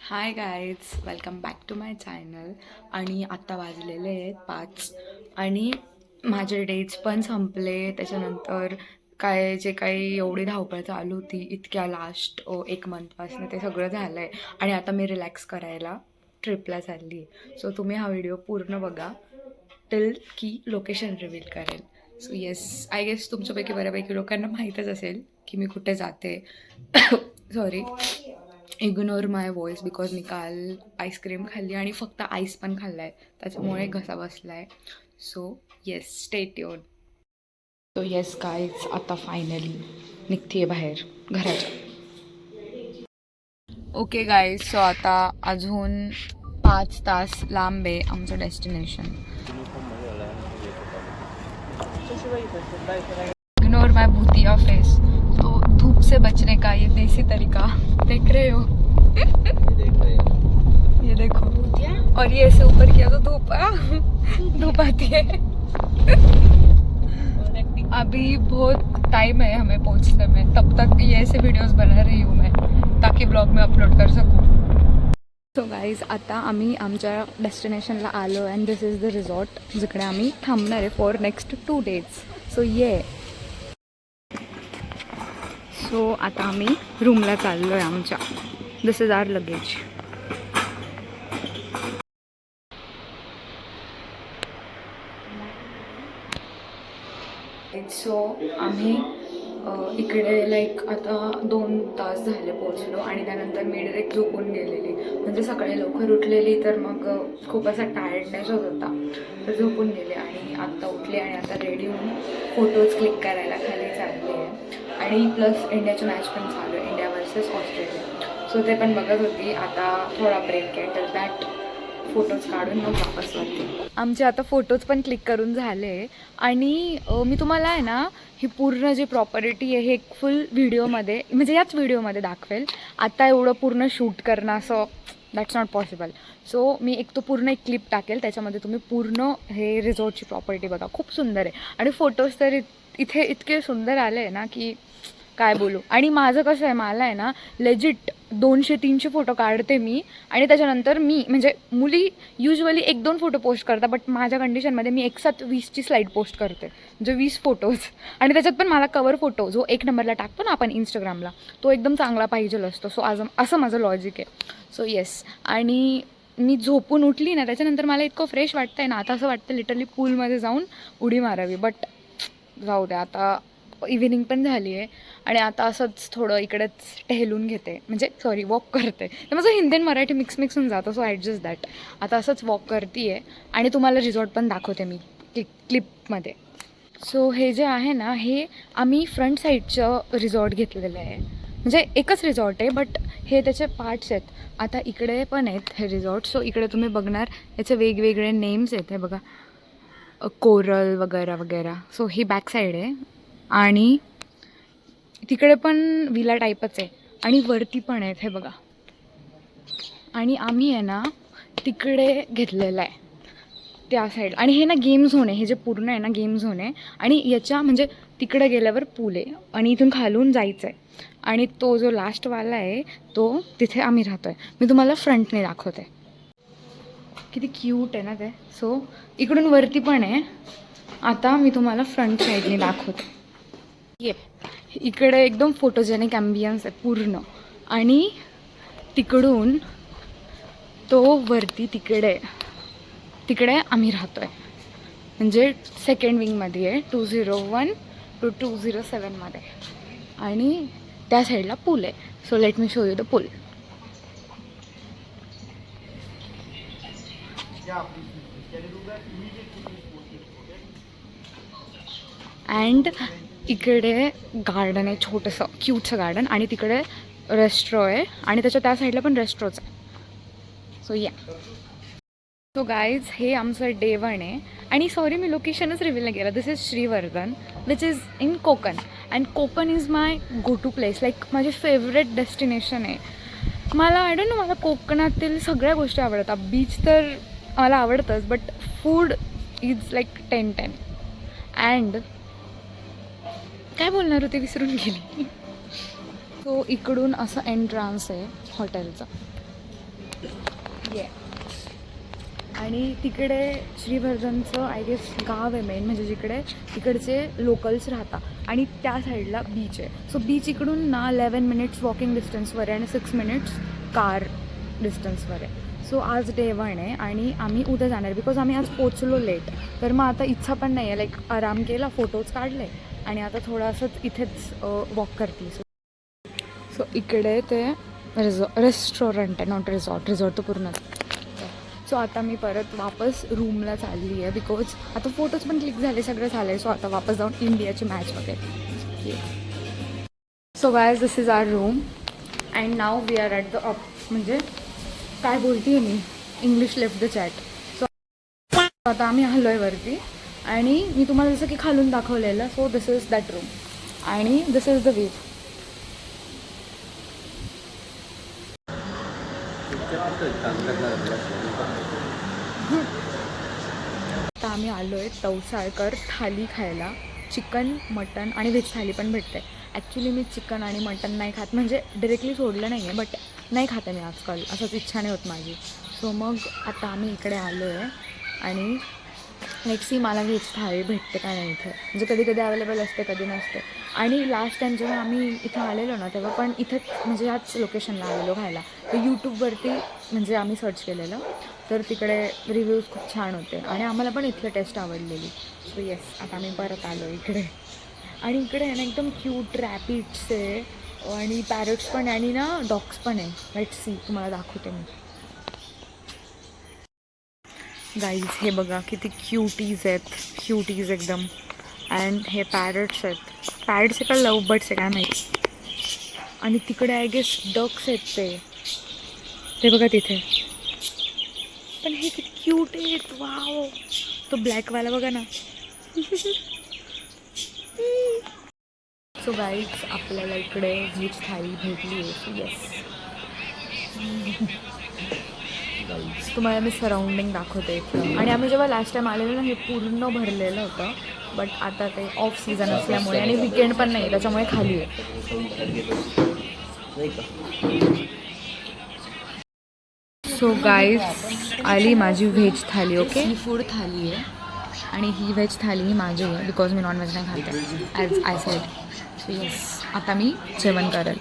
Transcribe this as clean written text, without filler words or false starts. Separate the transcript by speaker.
Speaker 1: High guys, welcome back to my channel. आणि आत्ता वाजलेले आहेत 5 आणि माझे डेट्स पण संपले. त्याच्यानंतर काय जे काही एवढी धावपळ चालू होती इतक्या लास्ट 1 मंथपासून ते सगळं झालं आहे. आणि आता मी रिलॅक्स करायला ट्रिपला चालली आहे. सो तुम्ही हा व्हिडिओ पूर्ण बघा टिल की लोकेशन रिव्हील करेल. सो येस, आय गेस तुमच्यापैकी बऱ्यापैकी लोकांना माहीतच असेल की मी कुठे जाते. Sorry, ignore my voice because मी काल आईस्क्रीम खाल्ली आणि फक्त आईस पण खाल्ला आहे, त्याच्यामुळे घसा बसला आहे. So yes, stay tune. So yes guys, आता फायनली निघते बाहेर घराच्या. ओके गाईज, सो आता अजून 5 तास लांब आहे आमचं डेस्टिनेशन. इग्नोर माय भूतिया फेस. तो धूप से बचने का ये देसी तरीका देख रहे हो? ये देखो, और ये ऐसे ऊपर किया तो धूप आती है. अभी बहुत टाइम है हमें पहुंचने में, तब तक ये ऐसे वीडियोस बना रही हूँ मैं ताकि ब्लॉग में अपलोड कर सकूँ. सो गाईज, आता आम्ही आमच्या डेस्टिनेशनला आलो and this is the resort जिकडे आम्ही थांबणार आहे for next 2 days. So so आता आम्ही रूमला चाललो आहे आमच्या. दिस इज आवर लगेज. सो आम्ही इकडे लाईक आता 2 तास झाले पोचलो आणि त्यानंतर मी डायरेक्ट झोपून गेलेली. म्हणजे सकाळी लवकर उठलेली तर मग खूप असा टायर्डनेस होत होता, तर झोपून गेले. आणि आत्ता उठले आणि आता रेडी होऊन फोटोज क्लिक करायला खाली चालले आहे. आणि प्लस इंडियाची मॅच पण चालू आहे, इंडिया वर्सेस ऑस्ट्रेलिया. सो ते पण बघत होती. आता थोडा ब्रेक आहे तर दॅट फोटोज काढून मग वापस वाटते. आमचे आता फोटोज पण क्लिक करून झाले. आणि मी तुम्हाला आहे ना ही पूर्ण जी प्रॉपर्टी आहे हे एक फुल व्हिडिओमध्ये, म्हणजे याच व्हिडिओमध्ये दाखवेल. आता एवढं पूर्ण शूट करणं असं दॅट्स नॉट पॉसिबल. सो मी तो पूर्ण एक क्लिप टाकेल, त्याच्यामध्ये तुम्ही पूर्ण हे रिसॉर्टची प्रॉपर्टी बघा. खूप सुंदर आहे आणि फोटोज तर इथे इतके सुंदर आले आहे ना की काय बोलू. आणि माझं कसं आहे, मला आहे ना लेजिट 200-300 फोटो काढते मी. आणि त्याच्यानंतर मी म्हणजे मुली युजली 1-2 फोटो पोस्ट करतात, बट माझ्या कंडिशनमध्ये मी एकसाथ 20ची स्लाईड पोस्ट करते, म्हणजे 20 फोटोज. आणि त्याच्यात पण मला कवर फोटो जो 1 नंबरला टाकतो ना आपण इंस्टाग्रामला, तो एकदम चांगला पाहिजेल असतो. सो असं माझं लॉजिक आहे. सो येस, आणि मी झोपून उठली ना त्याच्यानंतर मला इतकं फ्रेश वाटतं आहे ना, आता असं वाटतं लिटरली पूलमध्ये जाऊन उडी मारावी. बट जाऊ द्या, आता इव्हिनिंग पण झाली आहे आणि आता असंच थोडं इकडेच टहलून घेते, म्हणजे सॉरी वॉक करते. तर माझं हिंदी आणि मराठी मिक्स होऊन जातं. So adjust that. आता असंच वॉक करते आहे आणि तुम्हाला रिसॉर्ट पण दाखवते मी क्लिपमध्ये. सो हे जे आहे ना, हे आम्ही फ्रंट साईडचं रिसॉर्ट घेतलेलं आहे. म्हणजे एकच रिसॉर्ट आहे बट हे त्याचे पार्ट्स आहेत. आता इकडे पण आहेत हे रिसॉर्ट. सो इकडे तुम्ही बघणार याचे वेगवेगळे नेम्स आहेत. हे बघा, कोरल वगैरे वगैरे. सो ही बॅक साईड आहे आणि तिकडे पण विला टाईपच आहे आणि वरती पण आहेत, हे बघा. आणि आम्ही आहे ना तिकडे घेतलेलं आहे त्या साईड. आणि हे ना गेम झोन आहे, हे जे पूर्ण आहे ना गेम झोन आहे. आणि याच्या म्हणजे तिकडे गेल्यावर पूल आहे आणि इथून खालून जायचं आहे. आणि तो जो लास्टवाला आहे तो तिथे आम्ही राहतो आहे. मी तुम्हाला फ्रंटने दाखवते, किती क्यूट आहे ना ते. सो इकडून वरती पण आहे. आता मी तुम्हाला फ्रंट साईडने दाखवते. ये इकडे एकदम फोटोजेनिक ॲम्बियन्स आहे पूर्ण. आणि तिकडून तो वरती तिकडे आम्ही राहतो आहे, म्हणजे सेकंड विंगमध्ये आहे, 201 to 207मध्ये. आणि त्या साईडला पूल आहे. So let me show you the pool. And इकडे गार्डन आहे, छोटंसं क्यूटचं गार्डन. आणि तिकडे रेस्ट्रो आहे आणि त्याच्या त्या साईडला पण रेस्ट्रोच आहे. सो या. सो गाईज, हे आमचं डे 1 आहे. आणि सॉरी मी लोकेशनच रिव्हील नाही केलं. This is Shrivardhan which is in Konkan. And Konkan is my go to place, like माझी फेवरेट डेस्टिनेशन आहे. मला आय डोंट नो, मला कोकणातील सगळ्या गोष्टी आवडतात. बीच तर मला आवडतंच, but food is like 10-10. And काय बोलणार होते विसरून गेली. सो इकडून असं एंट्रान्स आहे हॉटेलचं. ये आणि तिकडे श्रीवर्धनचं आय गेस गाव आहे मेन, म्हणजे जिकडे तिकडचे लोकल्स राहतात आणि त्या साईडला बीच आहे. सो बीच इकडून ना 11 मिनिट्स वॉकिंग डिस्टन्सवर आहे आणि 6 मिनिट्स कार डिस्टन्सवर आहे. सो आज डे 1 आहे आणि आम्ही उद्या जाणार बिकॉज आम्ही आज पोचलो लेट. तर मग आता इच्छा पण नाही आहे, लाईक आराम केला, फोटोज काढले आणि आता थोडंसंच इथेच वॉक करते. सो इकडे ते रेस्टॉरंट आहे, नॉट रिसॉर्ट. रिसॉर्ट तर पूर्णच. सो आता मी परत वापस रूमला चालली आहे बिकॉज आता फोटोज पण क्लिक झाले, सगळं झालं आहे. सो आता वापस जाऊन इंडियाची मॅच बघेल. So guys this is our room and now we are at the up, म्हणजे काय बोलते आहे मी, English left the chat. So आता आम्ही आलो आहे वरती आणि मी तुम्हाला जसं की खालून दाखवलेलं. So this is that room आणि दिस इज द व्ह्यू. आता आम्ही आलो आहे तवसाळकर थाली खायला. चिकन, मटन आणि व्हेज थाली पण भेटते. ॲक्च्युली मी चिकन आणि मटन नाही खात, म्हणजे डिरेक्टली सोडलं नाही आहे, बट नाही खाते मी आजकाल, असंच इच्छा नाही होत माझी. सो मग आता आम्ही इकडे आलो आहे आणि नेक्स्ट मला व्हेज थाळी भेटते का नाही इथे, म्हणजे कधी कधी अवेलेबल असते, कधी नसते. आणि लास्ट टाईम जेव्हा आम्ही इथं आलेलो ना तेव्हा पण इथंच, म्हणजे ह्याच लोकेशनला आलेलो खायला. तर यूट्यूबवरती म्हणजे आम्ही सर्च केलेलं, तर तिकडे रिव्ह्यूज खूप छान होते आणि आम्हाला पण इथलं टेस्ट आवडलेली. सो येस, आता आम्ही परत आलो इकडे. आणि इकडे आहे ना एकदम क्यूट रॅपिड्स आहे आणि पॅरट्स पण आहे आणि ना डॉग्स पण आहे. लेट्स सी, तुम्हाला दाखवते मी. गाईज हे बघा किती क्यूटीज आहेत, क्यूटीज एकदम. अँड हे पॅरट्स आहेत. पॅरट्स आहे का लव बर्ड्स आहे काय माहिती. आणि तिकडे आय गेस डक्स आहेत ते बघा तिथे. पण हे किती क्यूट आहेत, वाव. तो ब्लॅकवाला बघा ना. सो गाईज आपल्याला इकडे व्हेज थाळी भेटली आहे. सो येस, तुम्हाला मी सराउंडिंग दाखवते इथलं. आणि आम्ही जेव्हा लास्ट टाईम आलेलो ना हे पूर्ण भरलेलं होतं, बट आता ते ऑफ सीझन असल्यामुळे आणि विकेंड पण नाही त्याच्यामुळे खाली आहे. सो गाईज आली माझी व्हेज थाली. ओके, ही फूड थाली आहे आणि ही व्हेज थाली ही माझी आहे बिकॉज मी नॉनव्हेज नाही खाते as I said. So yes, आता मी जेवण करेल.